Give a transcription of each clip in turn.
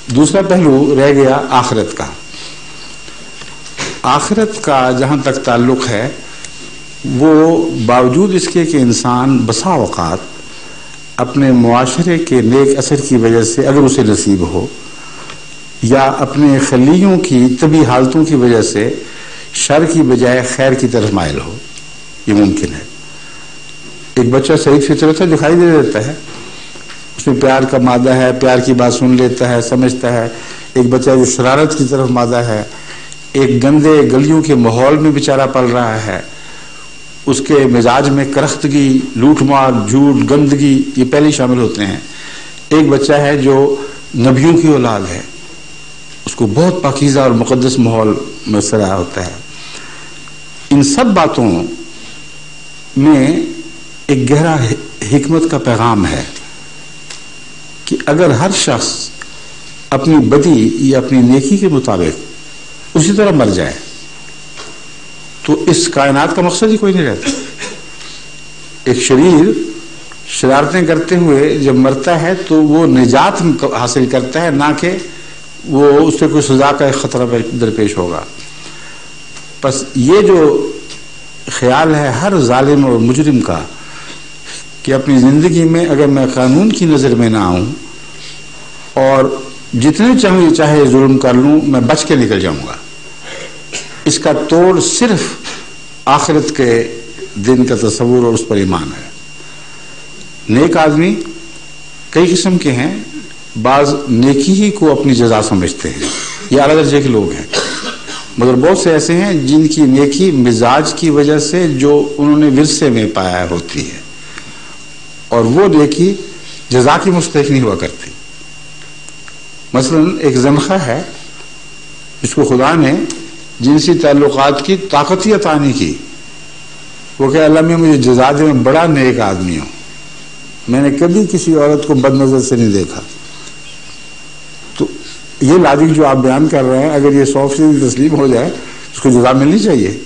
دوسرا پہلو رہ گیا آخرت کا. آخرت کا جہاں تک تعلق ہے وہ باوجود اس کے کہ انسان بسا اوقات اپنے معاشرے کے نیک اثر کی وجہ سے اگر اسے نصیب ہو یا اپنے خلیوں کی طبی حالتوں کی وجہ سے شر کی بجائے خیر کی طرف مائل ہو، یہ ممکن ہے. ایک بچہ سعید فطرت ہے، دکھائی دے دیتا ہے، اس میں پیار کا مادہ ہے، پیار کی بات سن لیتا ہے، سمجھتا ہے. ایک بچہ جو شرارت کی طرف مادہ ہے، ایک گندے گلیوں کے ماحول میں بیچارہ پل رہا ہے، اس کے مزاج میں کرختگی، لوٹ مار، جھوٹ، گندگی یہ پہلے شامل ہوتے ہیں. ایک بچہ ہے جو نبیوں کی اولاد ہے، اس کو بہت پاکیزہ اور مقدس ماحول میسر آیا ہوتا ہے. ان سب باتوں میں ایک گہرا حکمت کا پیغام ہے کہ اگر ہر شخص اپنی بدی یا اپنی نیکی کے مطابق اسی طرح مر جائے تو اس کائنات کا مقصد ہی کوئی نہیں رہتا. ایک شریر شرارتیں کرتے ہوئے جب مرتا ہے تو وہ نجات حاصل کرتا ہے، نہ کہ وہ اس سے کوئی سزا کا ایک خطرہ درپیش ہوگا. بس یہ جو خیال ہے ہر ظالم اور مجرم کا کہ اپنی زندگی میں اگر میں قانون کی نظر میں نہ آؤں اور جتنے چاہے ظلم کر لوں میں بچ کے نکل جاؤں گا، اس کا توڑ صرف آخرت کے دن کا تصور اور اس پر ایمان ہے. نیک آدمی کئی قسم کے ہیں، بعض نیکی ہی کو اپنی جزا سمجھتے ہیں، یہ اعلیٰ درجے کے لوگ ہیں، مگر بہت سے ایسے ہیں جن کی نیکی مزاج کی وجہ سے جو انہوں نے ورثے میں پایا ہوتی ہے اور وہ نیکی جزا کی مستحق نہیں ہوا کرتی. مثلا ایک زنخہ ہے جس کو خدا نے جنسی تعلقات کی طاقت ہی عطا نہیں کی، وہ کہ اللہ میں مجھے جزا دے، میں بڑا نیک آدمی ہوں، میں نے کبھی کسی عورت کو بد نظر سے نہیں دیکھا. تو یہ لاجک جو آپ بیان کر رہے ہیں اگر یہ 100% تسلیم ہو جائے اس کو جزا ملنی چاہیے،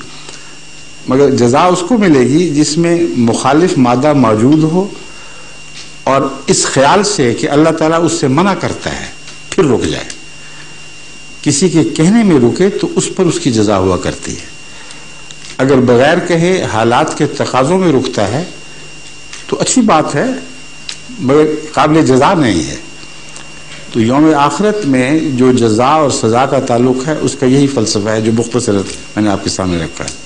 مگر جزا اس کو ملے گی جس میں مخالف مادہ موجود ہو اور اس خیال سے کہ اللہ تعالیٰ اس سے منع کرتا ہے پھر رک جائے. کسی کے کہنے میں رکے تو اس پر اس کی جزا ہوا کرتی ہے. اگر بغیر کہے حالات کے تقاضوں میں رکتا ہے تو اچھی بات ہے مگر قابل جزا نہیں ہے. تو یوم آخرت میں جو جزا اور سزا کا تعلق ہے اس کا یہی فلسفہ ہے جو مختصر میں نے آپ کے سامنے رکھا ہے.